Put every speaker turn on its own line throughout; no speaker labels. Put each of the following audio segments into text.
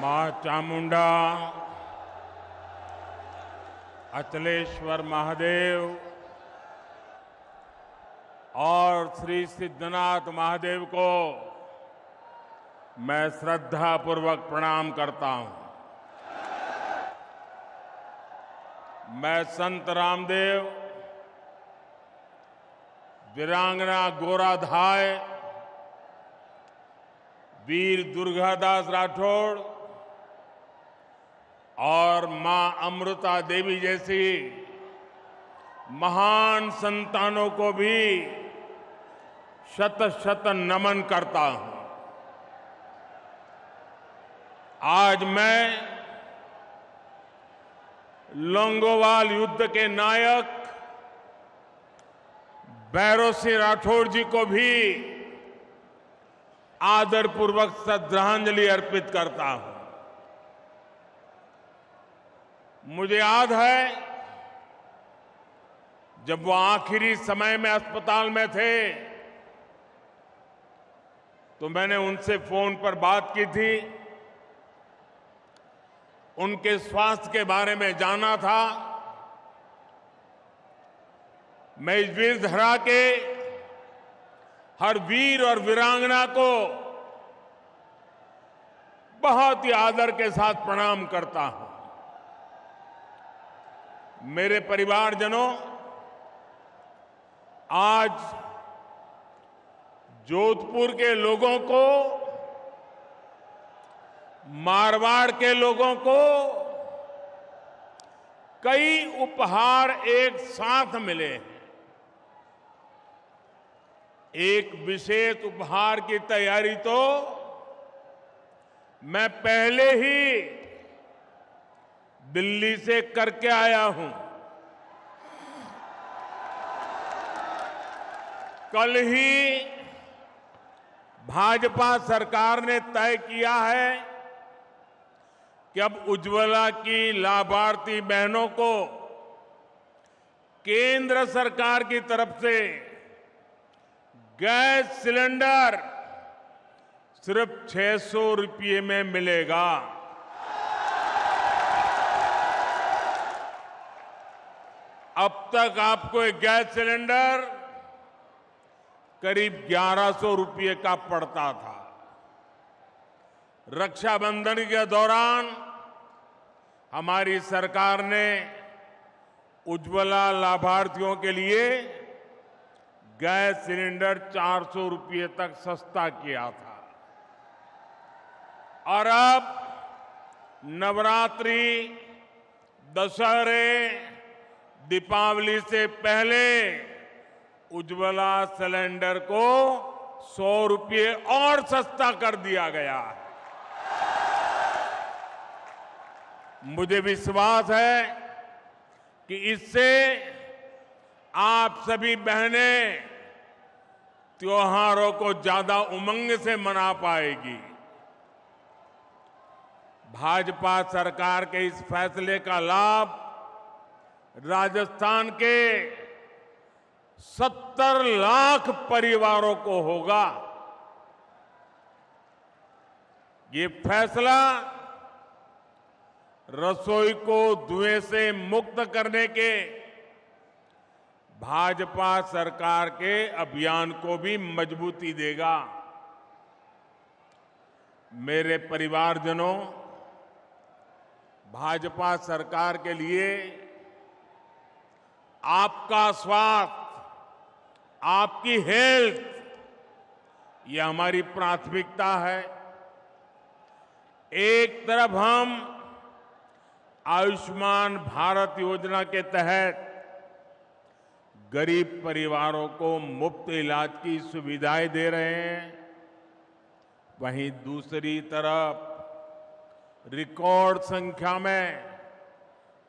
मां चामुंडा, अचलेश्वर महादेव और श्री सिद्धनाथ महादेव को मैं श्रद्धापूर्वक प्रणाम करता हूं। मैं संत रामदेव, वीरांगना गोराधाय, वीर दुर्गादास राठौड़ और मां अमृता देवी जैसी महान संतानों को भी शत शत नमन करता हूं। आज मैं लोंगोवाल युद्ध के नायक भैरव सिंह राठौड़ जी को भी आदरपूर्वक श्रद्धांजलि अर्पित करता हूं। मुझे याद है जब वो आखिरी समय में अस्पताल में थे तो मैंने उनसे फोन पर बात की थी, उनके स्वास्थ्य के बारे में जाना था। मैं इस वीर धरा के हर वीर और वीरांगना को बहुत ही आदर के साथ प्रणाम करता हूं। मेरे परिवारजनों, आज जोधपुर के लोगों को, मारवाड़ के लोगों को कई उपहार एक साथ मिले हैं। एक विशेष उपहार की तैयारी तो मैं पहले ही दिल्ली से करके आया हूं। कल ही भाजपा सरकार ने तय किया है कि अब उज्ज्वला की लाभार्थी बहनों को केंद्र सरकार की तरफ से गैस सिलेंडर सिर्फ 600 रुपये में मिलेगा। अब तक आपको एक गैस सिलेंडर करीब 1100 रुपये का पड़ता था। रक्षाबंधन के दौरान हमारी सरकार ने उज्ज्वला लाभार्थियों के लिए गैस सिलेंडर 400 रुपये तक सस्ता किया था। और अब नवरात्रि, दशहरे, दीपावली से पहले उज्ज्वला सिलेंडर को 100 रुपये और सस्ता कर दिया गया है। मुझे विश्वास है कि इससे आप सभी बहनें त्योहारों को ज्यादा उमंग से मना पाएगी। भाजपा सरकार के इस फैसले का लाभ राजस्थान के 70 लाख परिवारों को होगा। ये फैसला रसोई को धुएं से मुक्त करने के भाजपा सरकार के अभियान को भी मजबूती देगा। मेरे परिवारजनों, भाजपा सरकार के लिए आपका स्वास्थ्य, आपकी हेल्थ, ये हमारी प्राथमिकता है। एक तरफ हम आयुष्मान भारत योजना के तहत गरीब परिवारों को मुफ्त इलाज की सुविधाएं दे रहे हैं, वहीं दूसरी तरफ रिकॉर्ड संख्या में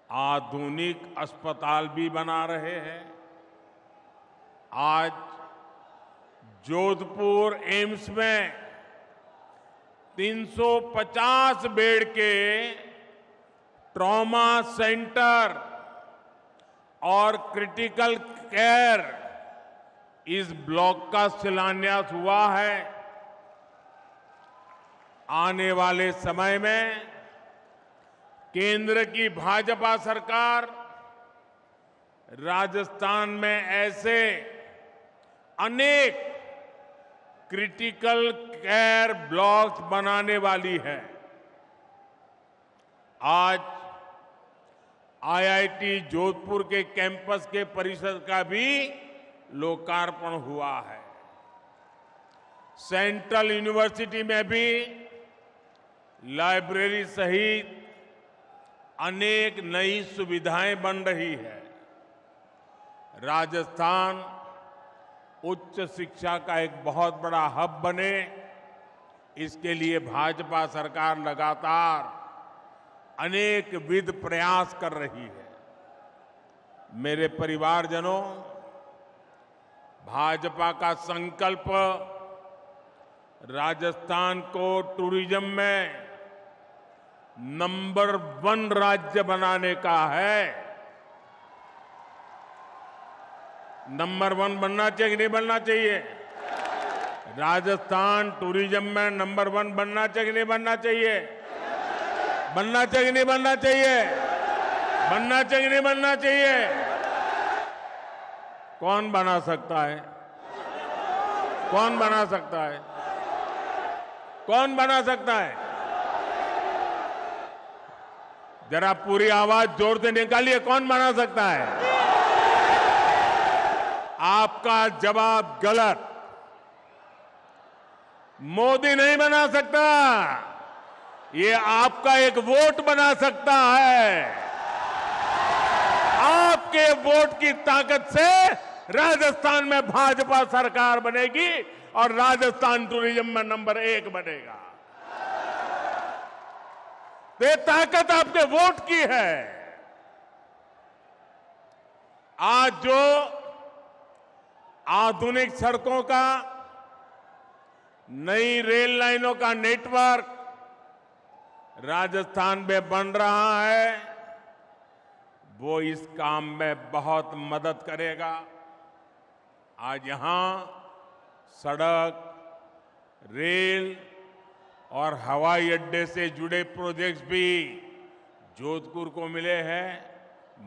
आधुनिक अस्पताल भी बना रहे हैं। आज जोधपुर एम्स में 350 बेड के ट्रॉमा सेंटर और क्रिटिकल केयर इस ब्लॉक का शिलान्यास हुआ है। आने वाले समय में केंद्र की भाजपा सरकार राजस्थान में ऐसे अनेक क्रिटिकल केयर ब्लॉक्स बनाने वाली है। आज आईआईटी जोधपुर के कैंपस के परिसर का भी लोकार्पण हुआ है। सेंट्रल यूनिवर्सिटी में भी लाइब्रेरी सहित अनेक नई सुविधाएं बन रही है। राजस्थान उच्च शिक्षा का एक बहुत बड़ा हब बने, इसके लिए भाजपा सरकार लगातार अनेक विध प्रयास कर रही है। मेरे परिवारजनों, भाजपा का संकल्प राजस्थान को टूरिज्म में नंबर 1 राज्य बनाने का है। नंबर 1 बनना चाहिए कि नहीं बनना चाहिए? राजस्थान टूरिज्म में नंबर 1 बनना चाहिए कि नहीं बनना चाहिए? बनना चाहिए कि नहीं बनना चाहिए? बनना चाहिए कि नहीं बनना चाहिए? कौन बना सकता है? कौन बना सकता है? कौन बना सकता है? जरा पूरी आवाज जोर से निकालिए, कौन बना सकता है? आपका जवाब गलत। मोदी नहीं बना सकता। ये आपका एक वोट बना सकता है। आपके वोट की ताकत से राजस्थान में भाजपा सरकार बनेगी और राजस्थान टूरिज्म में नंबर 1 बनेगा। तो ये ताकत आपके वोट की है। आज जो आधुनिक सड़कों का, नई रेल लाइनों का नेटवर्क राजस्थान में बन रहा है, वो इस काम में बहुत मदद करेगा। आज यहां सड़क, रेल और हवाई अड्डे से जुड़े प्रोजेक्ट्स भी जोधपुर को मिले हैं,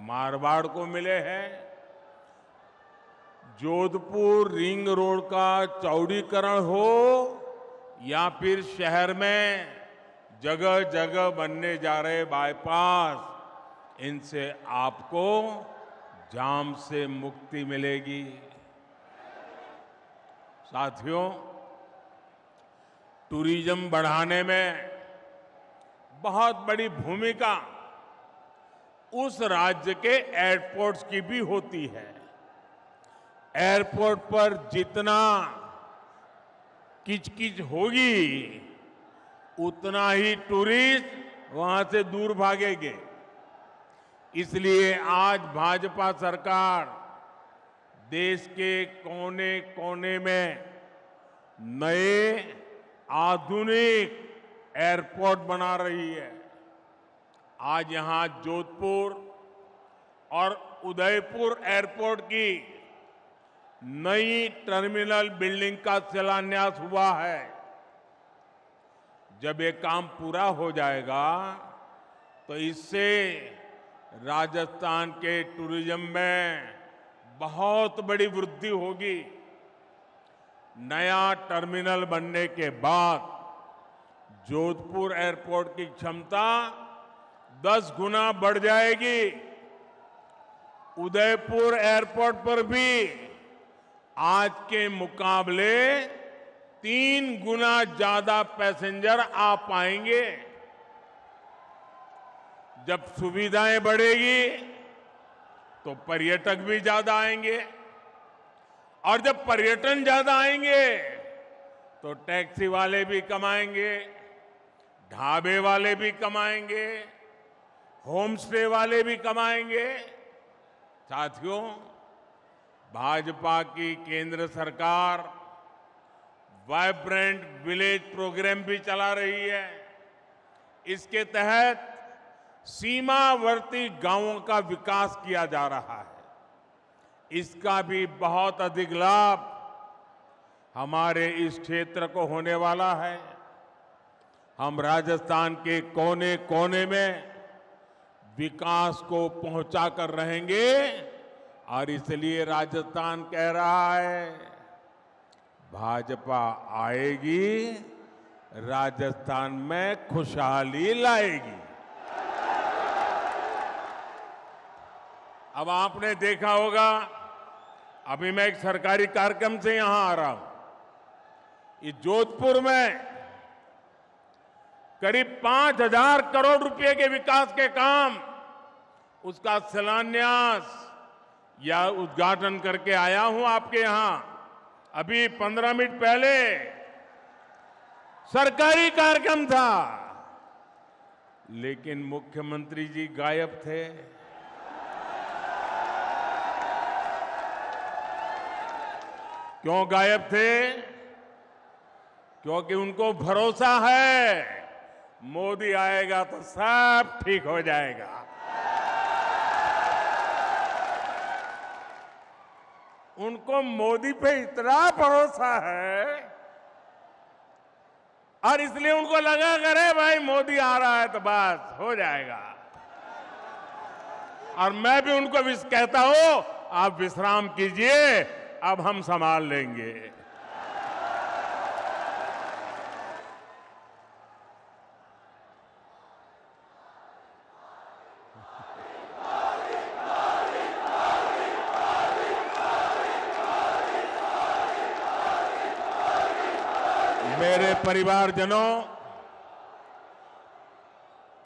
मारवाड़ को मिले हैं। जोधपुर रिंग रोड का चौड़ीकरण हो या फिर शहर में जगह जगह बनने जा रहे बाईपास, इनसे आपको जाम से मुक्ति मिलेगी। साथियों, टूरिज्म बढ़ाने में बहुत बड़ी भूमिका उस राज्य के एयरपोर्ट्स की भी होती है। एयरपोर्ट पर जितना किचकिच होगी, उतना ही टूरिस्ट वहां से दूर भागेंगे। इसलिए आज भाजपा सरकार देश के कोने कोने में नए आधुनिक एयरपोर्ट बना रही है। आज यहां जोधपुर और उदयपुर एयरपोर्ट की नई टर्मिनल बिल्डिंग का शिलान्यास हुआ है। जब ये काम पूरा हो जाएगा तो इससे राजस्थान के टूरिज्म में बहुत बड़ी वृद्धि होगी। नया टर्मिनल बनने के बाद जोधपुर एयरपोर्ट की क्षमता 10 गुना बढ़ जाएगी। उदयपुर एयरपोर्ट पर भी आज के मुकाबले 3 गुना ज्यादा पैसेंजर आ पाएंगे। जब सुविधाएं बढ़ेगी तो पर्यटक भी ज्यादा आएंगे, और जब पर्यटन ज्यादा आएंगे तो टैक्सी वाले भी कमाएंगे, ढाबे वाले भी कमाएंगे, होम स्टे वाले भी कमाएंगे। साथियों, भाजपा की केंद्र सरकार वाइब्रेंट विलेज प्रोग्राम भी चला रही है। इसके तहत सीमावर्ती गांवों का विकास किया जा रहा है। इसका भी बहुत अधिक लाभ हमारे इस क्षेत्र को होने वाला है। हम राजस्थान के कोने कोने में विकास को पहुंचा कर रहेंगे और इसलिए राजस्थान कह रहा है भाजपा आएगी, राजस्थान में खुशहाली लाएगी। अब आपने देखा होगा, अभी मैं एक सरकारी कार्यक्रम से यहां आ रहा हूं। इस जोधपुर में करीब 5,000 करोड़ रुपए के विकास के काम, उसका शिलान्यास या उद्घाटन करके आया हूं आपके यहां। अभी 15 मिनट पहले सरकारी कार्यक्रम था, लेकिन मुख्यमंत्री जी गायब थे। क्यों गायब थे? क्योंकि उनको भरोसा है मोदी आएगा तो सब ठीक हो जाएगा। उनको मोदी पे इतना भरोसा है और इसलिए उनको लगा करे भाई मोदी आ रहा है तो बस हो जाएगा। और मैं भी उनको कहता हूं आप विश्राम कीजिए, अब हम संभाल लेंगे। मेरे परिवारजनों,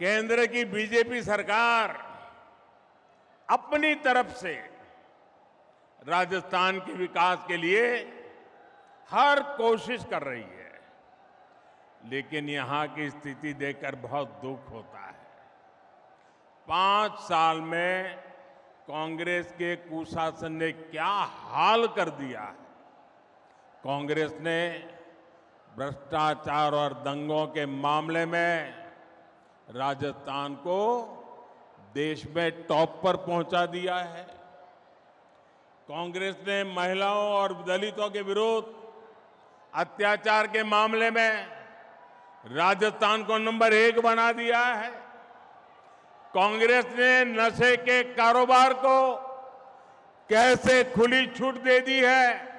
केंद्र की बीजेपी सरकार अपनी तरफ से राजस्थान के विकास के लिए हर कोशिश कर रही है, लेकिन यहां की स्थिति देखकर बहुत दुख होता है। 5 साल में कांग्रेस के कुशासन ने क्या हाल कर दिया है। कांग्रेस ने भ्रष्टाचार और दंगों के मामले में राजस्थान को देश में टॉप पर पहुंचा दिया है। कांग्रेस ने महिलाओं और दलितों के विरुद्ध अत्याचार के मामले में राजस्थान को नंबर 1 बना दिया है। कांग्रेस ने नशे के कारोबार को कैसे खुली छूट दे दी है,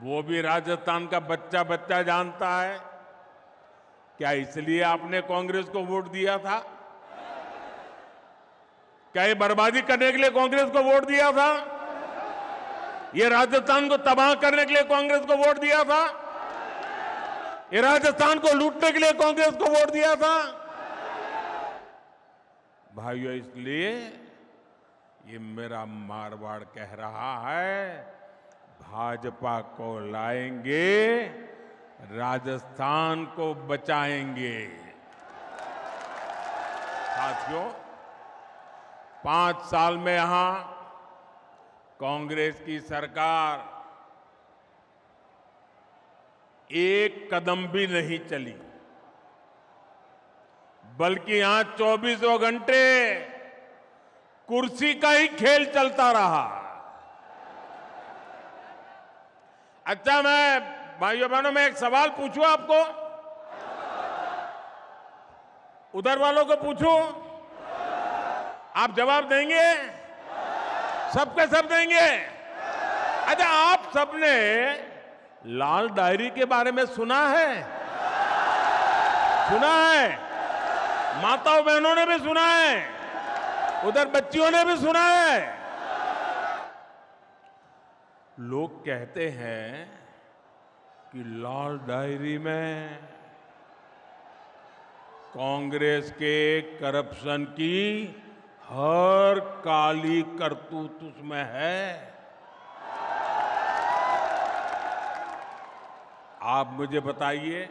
वो भी राजस्थान का बच्चा बच्चा जानता है। क्या इसलिए आपने कांग्रेस को वोट दिया था? क्या ये बर्बादी करने के लिए कांग्रेस को वोट दिया था? ये राजस्थान को तबाह करने के लिए कांग्रेस को वोट दिया था? ये राजस्थान को लूटने के लिए कांग्रेस को वोट दिया था? भाइयों, इसलिए ये मेरा मारवाड़ कह रहा है भाजपा को लाएंगे, राजस्थान को बचाएंगे। साथियों, 5 साल में यहां कांग्रेस की सरकार एक कदम भी नहीं चली, बल्कि यहां 24 घंटे कुर्सी का ही खेल चलता रहा। अच्छा, मैं भाइयों बहनों में एक सवाल पूछूं आपको, उधर वालों को पूछूं, आप जवाब देंगे? सबके सब देंगे? अच्छा, आप सबने लाल डायरी के बारे में सुना है? सुना है? माताओं बहनों ने भी सुना है, उधर बच्चियों ने भी सुना है। लोग कहते हैं कि लाल डायरी में कांग्रेस के करप्शन की हर काली करतूत उसमें है। आप मुझे बताइए,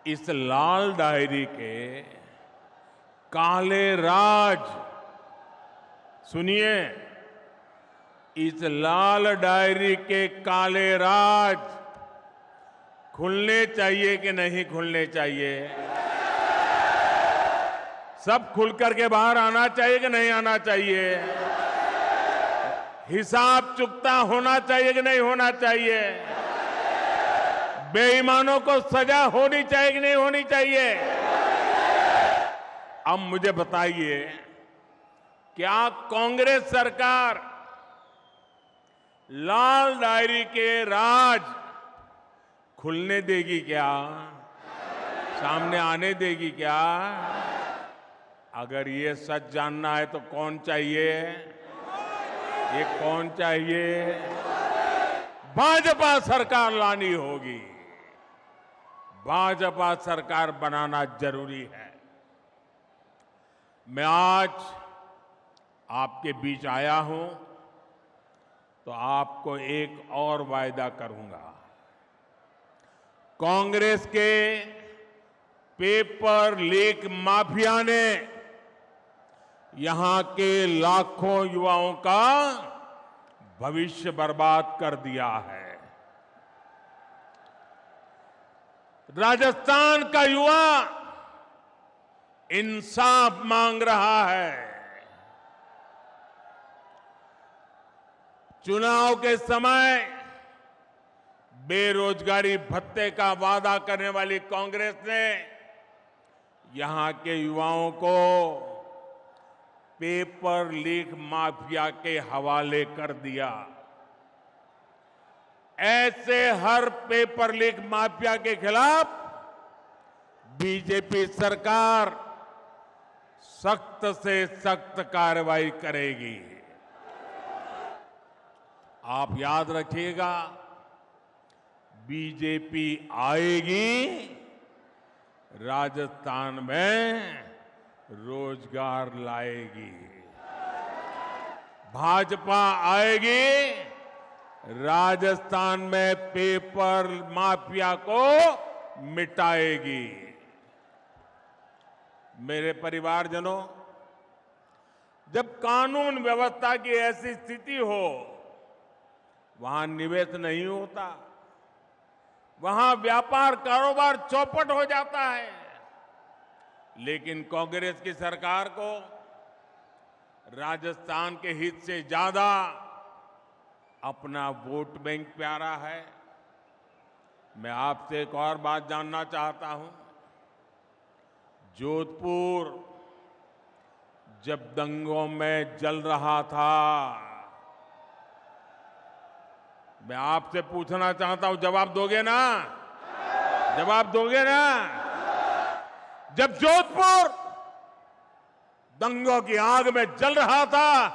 इस लाल डायरी के काले राज, सुनिए, इस लाल डायरी के काले राज खुलने चाहिए कि नहीं खुलने चाहिए? सब खुल करके बाहर आना चाहिए कि नहीं आना चाहिए? हिसाब चुकता होना चाहिए कि नहीं होना चाहिए? बेईमानों को सजा होनी चाहिए कि नहीं होनी चाहिए? अब मुझे बताइए, क्या कांग्रेस सरकार लाल डायरी के राज खुलने देगी क्या? सामने आने देगी क्या? अगर ये सच जानना है तो कौन चाहिए? ये कौन चाहिए? भाजपा सरकार लानी होगी। भाजपा सरकार बनाना जरूरी है। मैं आज आपके बीच आया हूं तो आपको एक और वायदा करूंगा। कांग्रेस के पेपर लीक माफिया ने यहां के लाखों युवाओं का भविष्य बर्बाद कर दिया है। राजस्थान का युवा इंसाफ मांग रहा है। चुनाव के समय बेरोजगारी भत्ते का वादा करने वाली कांग्रेस ने यहां के युवाओं को पेपर लीक माफिया के हवाले कर दिया। ऐसे हर पेपर लीक माफिया के खिलाफ बीजेपी सरकार सख्त से सख्त कार्रवाई करेगी। आप याद रखिएगा, बीजेपी आएगी, राजस्थान में रोजगार लाएगी। भाजपा आएगी, राजस्थान में पेपर माफिया को मिटाएगी। मेरे परिवारजनों, जब कानून व्यवस्था की ऐसी स्थिति हो, वहां निवेश नहीं होता, वहां व्यापार कारोबार चौपट हो जाता है। लेकिन कांग्रेस की सरकार को राजस्थान के हित से ज्यादा अपना वोट बैंक प्यारा है। मैं आपसे एक और बात जानना चाहता हूं। जोधपुर जब दंगों में जल रहा था, मैं आपसे पूछना चाहता हूं, जवाब दोगे ना? जवाब दोगे ना? जब जोधपुर दंगों की आग में जल रहा था,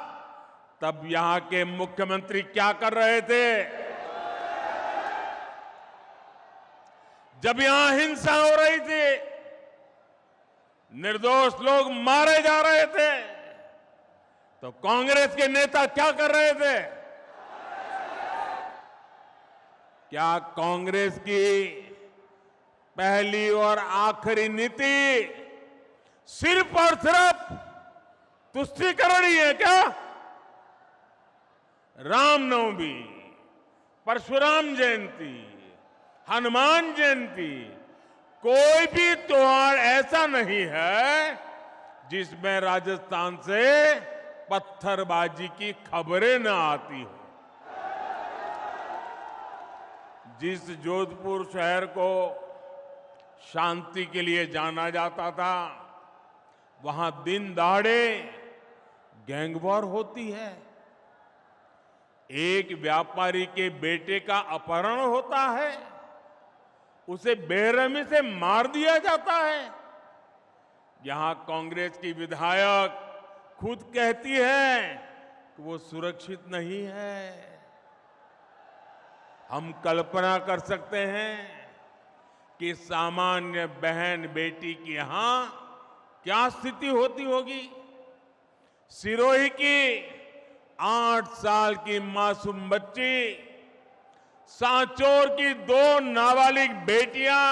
तब यहां के मुख्यमंत्री क्या कर रहे थे? जब यहां हिंसा हो रही थी, निर्दोष लोग मारे जा रहे थे, तो कांग्रेस के नेता क्या कर रहे थे? क्या कांग्रेस की पहली और आखिरी नीति सिर्फ और सिर्फ तुष्टीकरण ही है क्या? रामनवमी, परशुराम जयंती, हनुमान जयंती, कोई भी त्योहार ऐसा नहीं है जिसमें राजस्थान से पत्थरबाजी की खबरें न आती हो। जिस जोधपुर शहर को शांति के लिए जाना जाता था, वहां दिन दहाड़े गैंगवॉर होती है। एक व्यापारी के बेटे का अपहरण होता है, उसे बेरहमी से मार दिया जाता है। यहां कांग्रेस की विधायक खुद कहती है कि वो सुरक्षित नहीं है। हम कल्पना कर सकते हैं कि सामान्य बहन बेटी की यहां क्या स्थिति होती होगी। सिरोही की 8 साल की मासूम बच्ची, सांचौर की 2 नाबालिग बेटियां,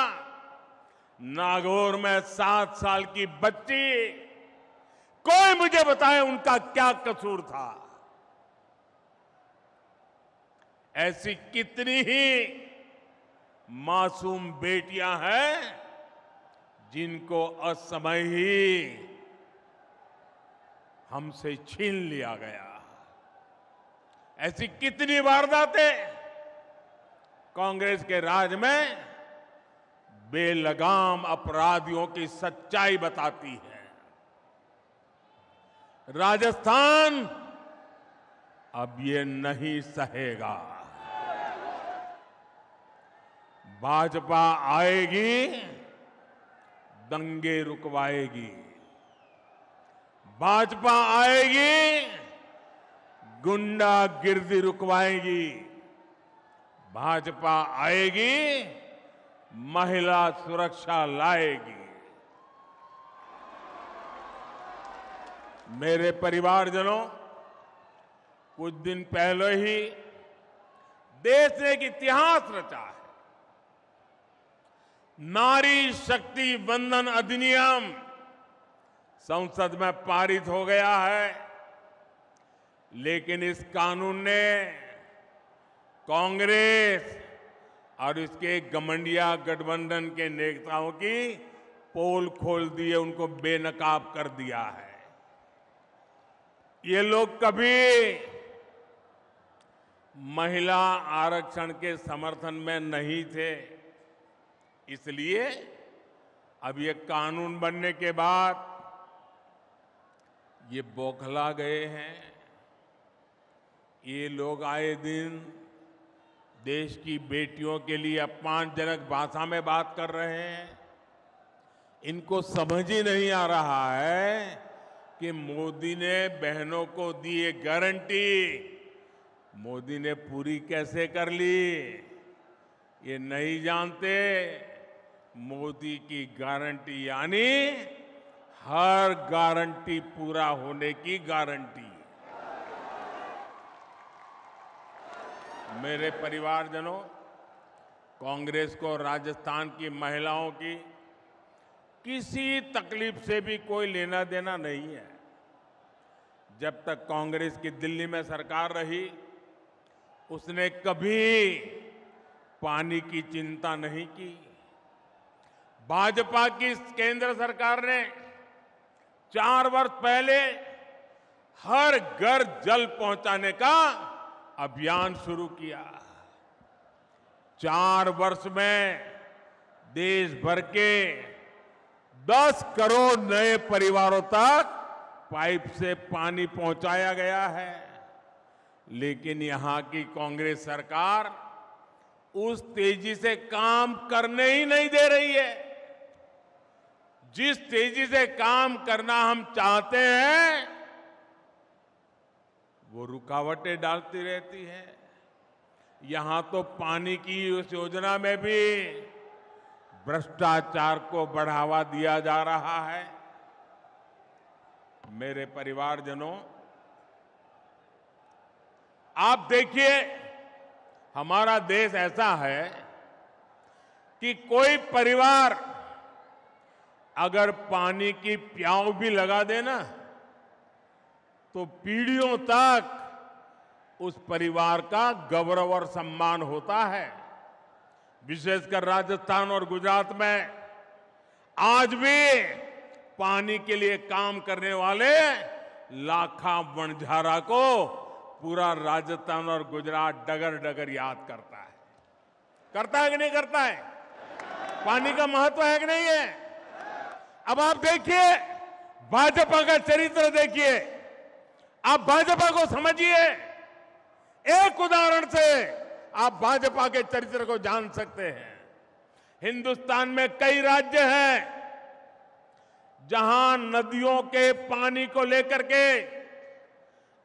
नागौर में 7 साल की बच्ची, कोई मुझे बताए उनका क्या कसूर था। ऐसी कितनी ही मासूम बेटियां हैं जिनको असमय ही हमसे छीन लिया गया। ऐसी कितनी वारदातें कांग्रेस के राज में बेलगाम अपराधियों की सच्चाई बताती है। राजस्थान अब ये नहीं सहेगा। भाजपा आएगी, दंगे रुकवाएगी। भाजपा आएगी, गुंडागिर्दी रुकवाएगी। भाजपा आएगी, महिला सुरक्षा लाएगी। मेरे परिवारजनों, कुछ दिन पहले ही देश ने एक इतिहास रचा है। नारी शक्ति वंदन अधिनियम संसद में पारित हो गया है, लेकिन इस कानून ने कांग्रेस और इसके घमंडिया गठबंधन के नेताओं की पोल खोल दी है, उनको बेनकाब कर दिया है। ये लोग कभी महिला आरक्षण के समर्थन में नहीं थे, इसलिए अब ये कानून बनने के बाद ये बौखला गए हैं। ये लोग आए दिन देश की बेटियों के लिए अपमानजनक भाषा में बात कर रहे हैं। इनको समझ ही नहीं आ रहा है कि मोदी ने बहनों को दी ये गारंटी मोदी ने पूरी कैसे कर ली। ये नहीं जानते मोदी की गारंटी यानी हर गारंटी पूरा होने की गारंटी। मेरे परिवारजनों, कांग्रेस को राजस्थान की महिलाओं की किसी तकलीफ से भी कोई लेना देना नहीं है। जब तक कांग्रेस की दिल्ली में सरकार रही, उसने कभी पानी की चिंता नहीं की। भाजपा की केंद्र सरकार ने 4 वर्ष पहले हर घर जल पहुंचाने का अभियान शुरू किया। 4 वर्ष में देश भर के 10 करोड़ नए परिवारों तक पाइप से पानी पहुंचाया गया है। लेकिन यहां की कांग्रेस सरकार उस तेजी से काम करने ही नहीं दे रही है। जिस तेजी से काम करना हम चाहते हैं, वो रुकावटें डालती रहती है। यहां तो पानी की उस योजना में भी भ्रष्टाचार को बढ़ावा दिया जा रहा है। मेरे परिवारजनों, आप देखिए, हमारा देश ऐसा है कि कोई परिवार अगर पानी की प्याऊ भी लगा देना तो पीढ़ियों तक उस परिवार का गौरव और सम्मान होता है। विशेषकर राजस्थान और गुजरात में आज भी पानी के लिए काम करने वाले लाखा वणझारा को पूरा राजस्थान और गुजरात डगर डगर याद करता है। करता है कि नहीं करता है? पानी का महत्व है कि नहीं है? अब आप देखिए, भाजपा का चरित्र देखिए, आप भाजपा को समझिए। एक उदाहरण से आप भाजपा के चरित्र को जान सकते हैं। हिंदुस्तान में कई राज्य हैं जहां नदियों के पानी को लेकर के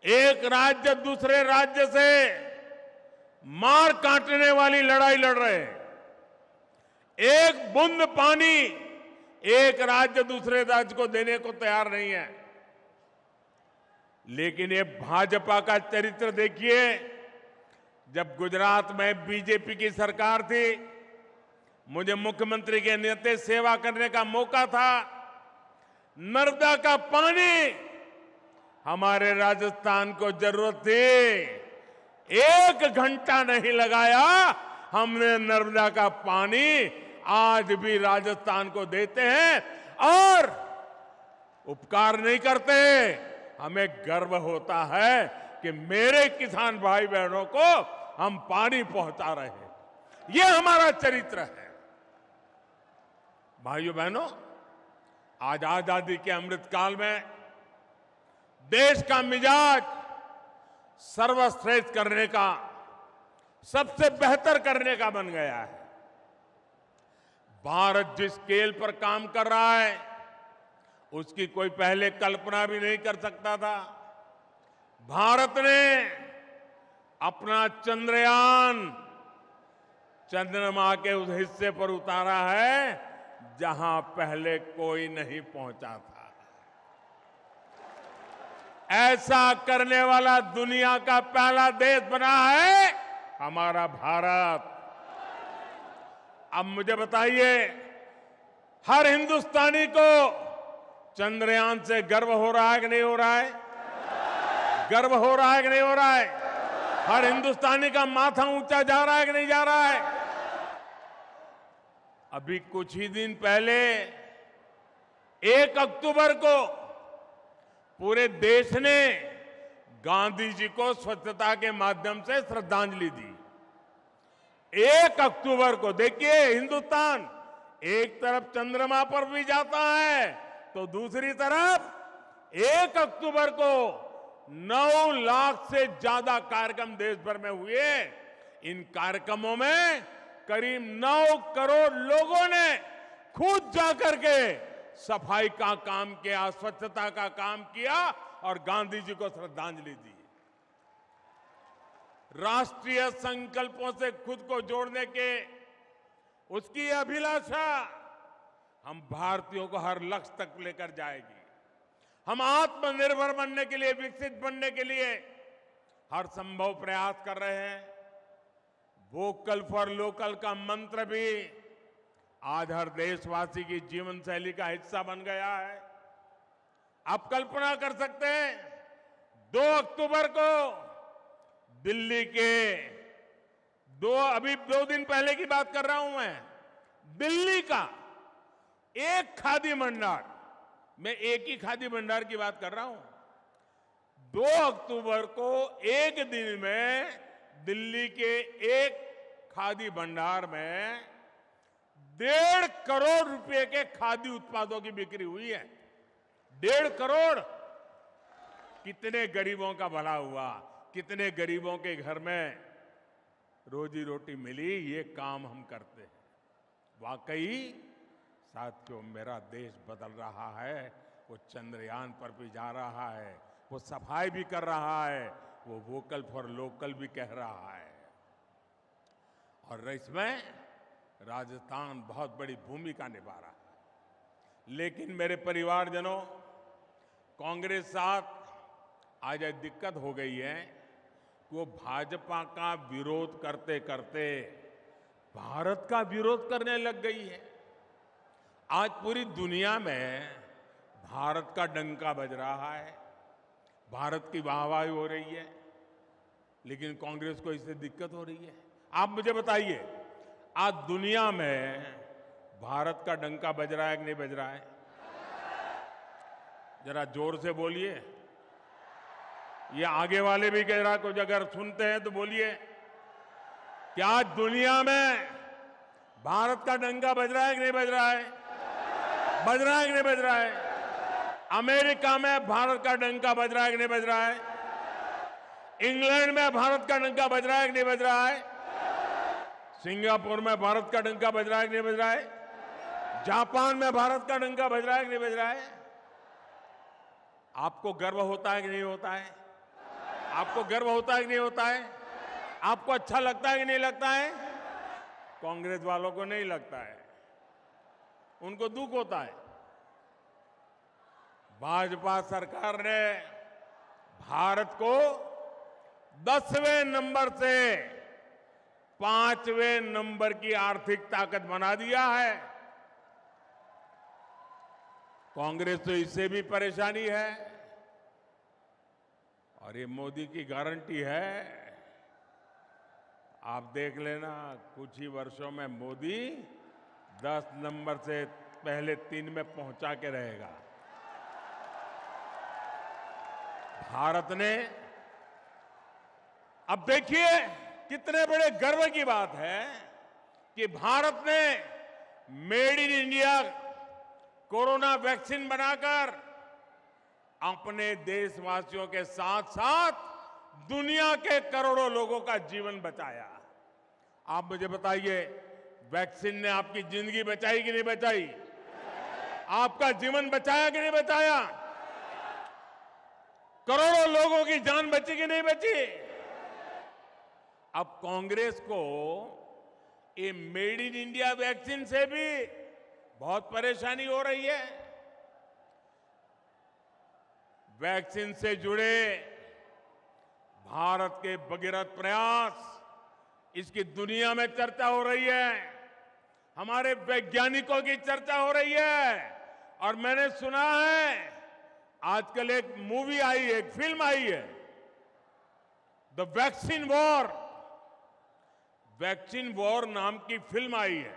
एक राज्य दूसरे राज्य से मार काटने वाली लड़ाई लड़ रहे हैं। एक बूंद पानी एक राज्य दूसरे राज्य को देने को तैयार नहीं है। लेकिन ये भाजपा का चरित्र देखिए। जब गुजरात में बीजेपी की सरकार थी, मुझे मुख्यमंत्री के नाते सेवा करने का मौका था। नर्मदा का पानी हमारे राजस्थान को जरूरत थी, 1 घंटा नहीं लगाया, हमने नर्मदा का पानी आज भी राजस्थान को देते हैं और उपकार नहीं करते। हमें गर्व होता है कि मेरे किसान भाई बहनों को हम पानी पहुंचा रहे हैं। ये हमारा चरित्र है। भाइयों बहनों, आज आजादी के अमृतकाल में देश का मिजाज सर्वश्रेष्ठ करने का, सबसे बेहतर करने का बन गया है। भारत जिस स्केल पर काम कर रहा है उसकी कोई पहले कल्पना भी नहीं कर सकता था। भारत ने अपना चंद्रयान चंद्रमा के उस हिस्से पर उतारा है जहां पहले कोई नहीं पहुंचा था। ऐसा करने वाला दुनिया का पहला देश बना है हमारा भारत। अब मुझे बताइए, हर हिंदुस्तानी को चंद्रयान से गर्व हो रहा है कि नहीं हो रहा है? गर्व हो रहा है कि नहीं हो रहा है? हर हिंदुस्तानी का माथा ऊंचा जा रहा है कि नहीं जा रहा है? अभी कुछ ही दिन पहले 1 अक्टूबर को पूरे देश ने गांधी जी को स्वच्छता के माध्यम से श्रद्धांजलि दी। 1 अक्टूबर को देखिए, हिंदुस्तान एक तरफ चंद्रमा पर भी जाता है तो दूसरी तरफ 1 अक्टूबर को 9 लाख से ज्यादा कार्यक्रम देश भर में हुए। इन कार्यक्रमों में करीब 9 करोड़ लोगों ने खुद जाकर के सफाई का काम किया, स्वच्छता का काम किया और गांधी जी को श्रद्धांजलि दी। राष्ट्रीय संकल्पों से खुद को जोड़ने के उसकी अभिलाषा हम भारतीयों को हर लक्ष्य तक लेकर जाएगी। हम आत्मनिर्भर बनने के लिए, विकसित बनने के लिए हर संभव प्रयास कर रहे हैं। वोकल फॉर लोकल का मंत्र भी आज हर देशवासी की जीवन शैली का हिस्सा बन गया है। आप कल्पना कर सकते हैं, 2 अक्टूबर को दिल्ली के अभी 2 दिन पहले की बात कर रहा हूं मैं, दिल्ली का एक खादी भंडार, मैं एक ही खादी भंडार की बात कर रहा हूं, 2 अक्टूबर को एक दिन में दिल्ली के एक खादी भंडार में 1.5 करोड़ रुपए के खादी उत्पादों की बिक्री हुई है। 1.5 करोड़। कितने गरीबों का भला हुआ, कितने गरीबों के घर में रोजी रोटी मिली, ये काम हम करते हैं। वाकई साथियों, मेरा देश बदल रहा है। वो चंद्रयान पर भी जा रहा है, वो सफाई भी कर रहा है, वो वोकल फॉर लोकल भी कह रहा है। और इसमें राजस्थान बहुत बड़ी भूमिका निभा रहा है। लेकिन मेरे परिवारजनों, कांग्रेस साथ आज एक दिक्कत हो गई है कि वो भाजपा का विरोध करते करते भारत का विरोध करने लग गई है। आज पूरी दुनिया में भारत का डंका बज रहा है, भारत की वाहवाही हो रही है, लेकिन कांग्रेस को इससे दिक्कत हो रही है। आप मुझे बताइए, आज दुनिया में भारत का डंका बज रहा है कि नहीं बज रहा है? जरा जोर से बोलिए। ये आगे वाले भी कह रहा, कुछ अगर सुनते हैं तो बोलिए। क्या आज दुनिया में भारत का डंका बज रहा है कि नहीं बज रहा है? बज रहा है कि नहीं बज रहा है? अमेरिका में भारत का डंका बज रहा है कि नहीं बज रहा है? इंग्लैंड में भारत का डंका बज रहा है कि नहीं बज रहा है? सिंगापुर में भारत का डंका बज रहा है कि नहीं बज रहा है? जापान में भारत का डंका बज रहा है कि नहीं बज रहा है? आपको गर्व होता है कि नहीं होता है? आपको गर्व होता है कि नहीं होता है? आपको अच्छा लगता है कि नहीं लगता है? कांग्रेस वालों को नहीं लगता है, उनको दुख होता है। भाजपा सरकार ने भारत को 10वें नंबर से 5वें नंबर की आर्थिक ताकत बना दिया है। कांग्रेस तो इससे भी परेशानी है। और ये मोदी की गारंटी है, आप देख लेना, कुछ ही वर्षों में मोदी 10 नंबर से पहले 3 में पहुंचा के रहेगा। भारत ने, अब देखिए कितने बड़े गर्व की बात है, कि भारत ने made in India corona vaccine बनाकर अपने देशवासियों के साथ साथ दुनिया के करोड़ों लोगों का जीवन बचाया। आप मुझे बताइए, वैक्सीन ने आपकी जिंदगी बचाई कि नहीं बचाई? आपका जीवन बचाया कि नहीं बचाया? करोड़ों लोगों की जान बची कि नहीं बची? अब कांग्रेस को ये मेड इन इंडिया वैक्सीन से भी बहुत परेशानी हो रही है। वैक्सीन से जुड़े भारत के भगीरथ प्रयास, इसकी दुनिया में चर्चा हो रही है, हमारे वैज्ञानिकों की चर्चा हो रही है। और मैंने सुना है आजकल एक मूवी आई है, एक फिल्म आई है, the vaccine war. Vaccine war नाम की फिल्म आई है।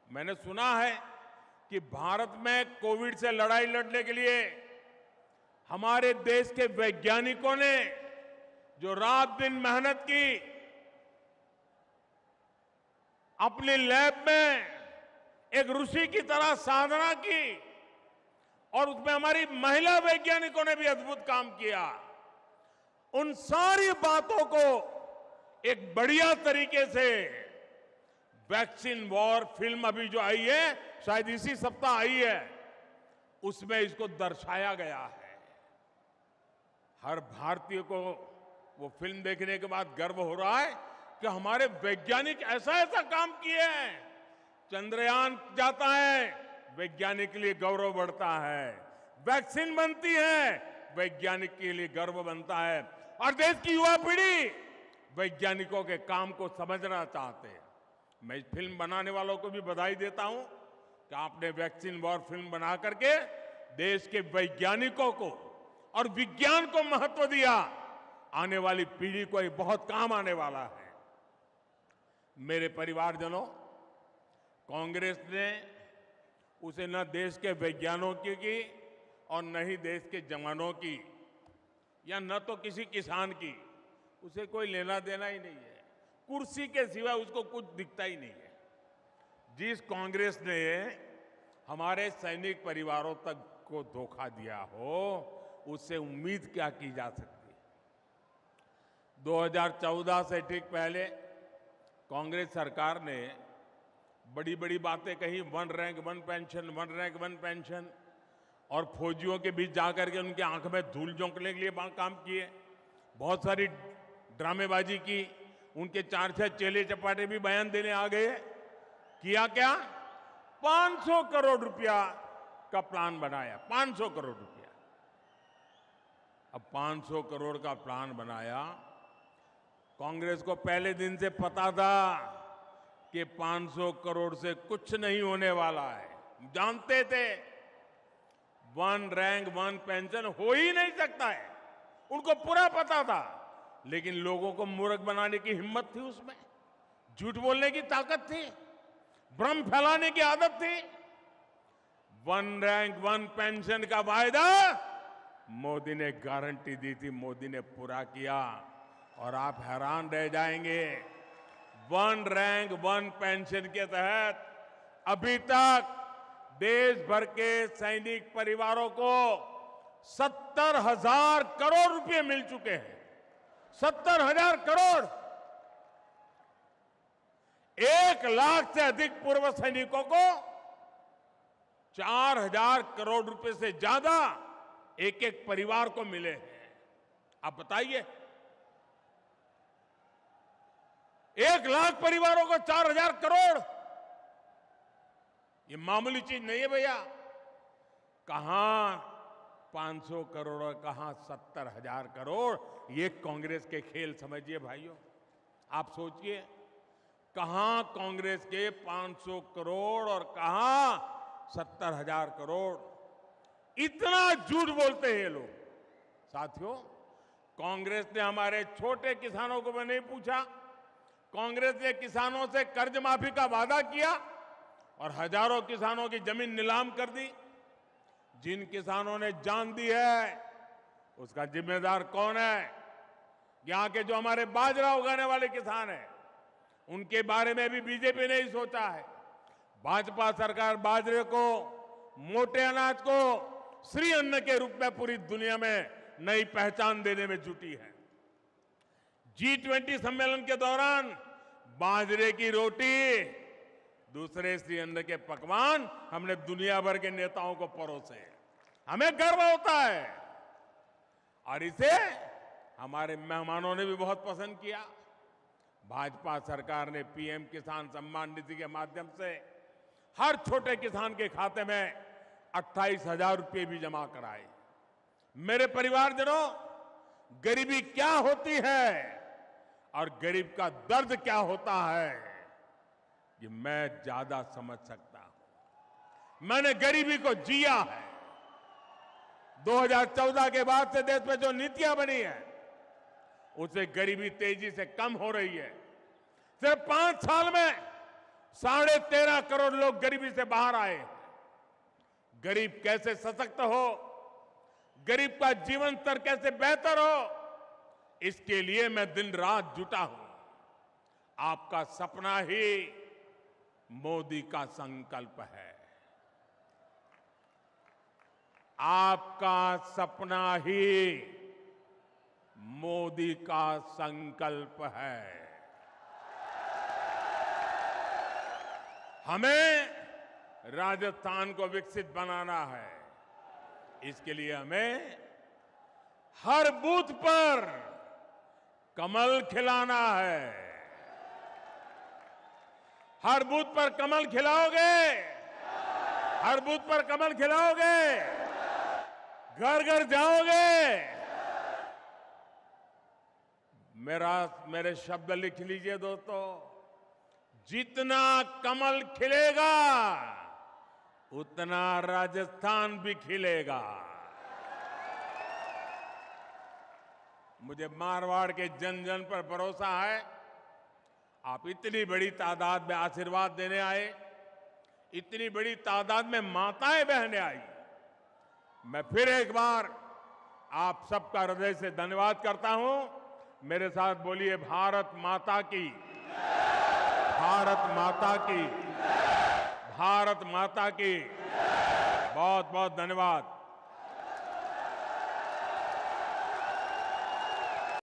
मैंने सुना है कि भारत में कोविड से लड़ाई लड़ने के लिए हमारे देश के वैज्ञानिकों ने जो रात दिन मेहनत की, अपनी लैब में एक ऋषि की तरह साधना की, और उसमें हमारी महिला वैज्ञानिकों ने भी अद्भुत काम किया। उन सारी बातों को एक बढ़िया तरीके से वैक्सीन वॉर फिल्म अभी जो आई है, शायद इसी सप्ताह आई है, उसमें इसको दर्शाया गया है। हर भारतीय को वो फिल्म देखने के बाद गर्व हो रहा है कि हमारे वैज्ञानिक ऐसा ऐसा काम किए हैं। चंद्रयान जाता है, वैज्ञानिक के लिए गौरव बढ़ता है। वैक्सीन बनती है, वैज्ञानिक के लिए गर्व बनता है। और देश की युवा पीढ़ी वैज्ञानिकों के काम को समझना चाहते हैं। मैं इस फिल्म बनाने वालों को भी बधाई देता हूं कि आपने वैक्सीन वॉर फिल्म बना करके देश के वैज्ञानिकों को और विज्ञान को महत्व दिया। आने वाली पीढ़ी को ये बहुत काम आने वाला है। मेरे परिवारजनों, कांग्रेस ने उसे न देश के वैज्ञानिकों की और न ही देश के जवानों की, या न तो किसी किसान की, उसे कोई लेना देना ही नहीं है। कुर्सी के सिवा उसको कुछ दिखता ही नहीं है। जिस कांग्रेस ने हमारे सैनिक परिवारों तक को धोखा दिया हो, उससे उम्मीद क्या की जा सकती है? 2014 से ठीक पहले कांग्रेस सरकार ने बड़ी बड़ी बातें कही, one rank one pension, one rank one pension, और फौजियों के बीच जाकर के उनके आंख में धूल झोंकने के लिए काम किए। बहुत सारी ड्रामेबाजी की, उनके 4-6 चेले चपाटे भी बयान देने आ गए। किया क्या? 500 करोड़ रुपया का प्लान बनाया, 500 करोड़ रुपया। अब 500 करोड़ का प्लान बनाया। कांग्रेस को पहले दिन से पता था कि 500 करोड़ से कुछ नहीं होने वाला है। जानते थे वन रैंक वन पेंशन हो ही नहीं सकता है, उनको पूरा पता था। लेकिन लोगों को मूर्ख बनाने की हिम्मत थी, उसमें झूठ बोलने की ताकत थी, भ्रम फैलाने की आदत थी। वन रैंक वन पेंशन का वायदा मोदी ने गारंटी दी थी, मोदी ने पूरा किया। और आप हैरान रह जाएंगे, वन रैंक वन पेंशन के तहत अभी तक देश भर के सैनिक परिवारों को 70,000 करोड़ रुपए मिल चुके हैं। 70,000 करोड़। 1 लाख से अधिक पूर्व सैनिकों को 4,000 करोड़ रुपए से ज्यादा एक एक परिवार को मिले हैं। आप बताइए, 1 लाख परिवारों को 4,000 करोड़, ये मामूली चीज नहीं है भैया। कहां 500 करोड़ और कहां 70,000 करोड़, ये कांग्रेस के खेल समझिए भाइयों। आप सोचिए, कहां कांग्रेस के 500 करोड़ और कहां 70,000 करोड़। इतना झूठ बोलते हैं ये लोग। साथियों, कांग्रेस ने हमारे छोटे किसानों को नहीं पूछा। कांग्रेस ने किसानों से कर्ज माफी का वादा किया और हजारों किसानों की जमीन नीलाम कर दी। जिन किसानों ने जान दी है, उसका जिम्मेदार कौन है? यहां के जो हमारे बाजरा उगाने वाले किसान हैं, उनके बारे में भी बीजेपी ने ही सोचा है। भाजपा सरकार बाजरे को, मोटे अनाज को श्री अन्न के रूप में पूरी दुनिया में नई पहचान देने में जुटी है। G20 सम्मेलन के दौरान बाजरे की रोटी, दूसरे श्री अन्न के पकवान हमने दुनिया भर के नेताओं को परोसे। हमें गर्व होता है और इसे हमारे मेहमानों ने भी बहुत पसंद किया। भाजपा सरकार ने पीएम किसान सम्मान निधि के माध्यम से हर छोटे किसान के खाते में 28,000 रुपये भी जमा कराए। मेरे परिवारजनों, गरीबी क्या होती है और गरीब का दर्द क्या होता है, ये मैं ज्यादा समझ सकता हूं। मैंने गरीबी को जिया है। 2014 के बाद से देश में जो नीतियां बनी है, उससे गरीबी तेजी से कम हो रही है। सिर्फ 5 साल में 13.5 करोड़ लोग गरीबी से बाहर आए। गरीब कैसे सशक्त हो, गरीब का जीवन स्तर कैसे बेहतर हो, इसके लिए मैं दिन रात जुटा हूं। आपका सपना ही मोदी का संकल्प है। आपका सपना ही मोदी का संकल्प है। हमें राजस्थान को विकसित बनाना है। इसके लिए हमें हर बूथ पर कमल खिलाना है। हर बूथ पर कमल खिलाओगे, हर बूथ पर कमल खिलाओगे, घर घर जाओगे। मेरे शब्द लिख लीजिए दोस्तों, जितना कमल खिलेगा उतना राजस्थान भी खिलेगा। मुझे मारवाड़ के जन जन पर भरोसा है। आप इतनी बड़ी तादाद में आशीर्वाद देने आए, इतनी बड़ी तादाद में माताएं बहनें आई। मैं फिर एक बार आप सबका हृदय से धन्यवाद करता हूं। मेरे साथ बोलिए, भारत माता की, भारत माता की, भारत माता की। बहुत बहुत धन्यवाद।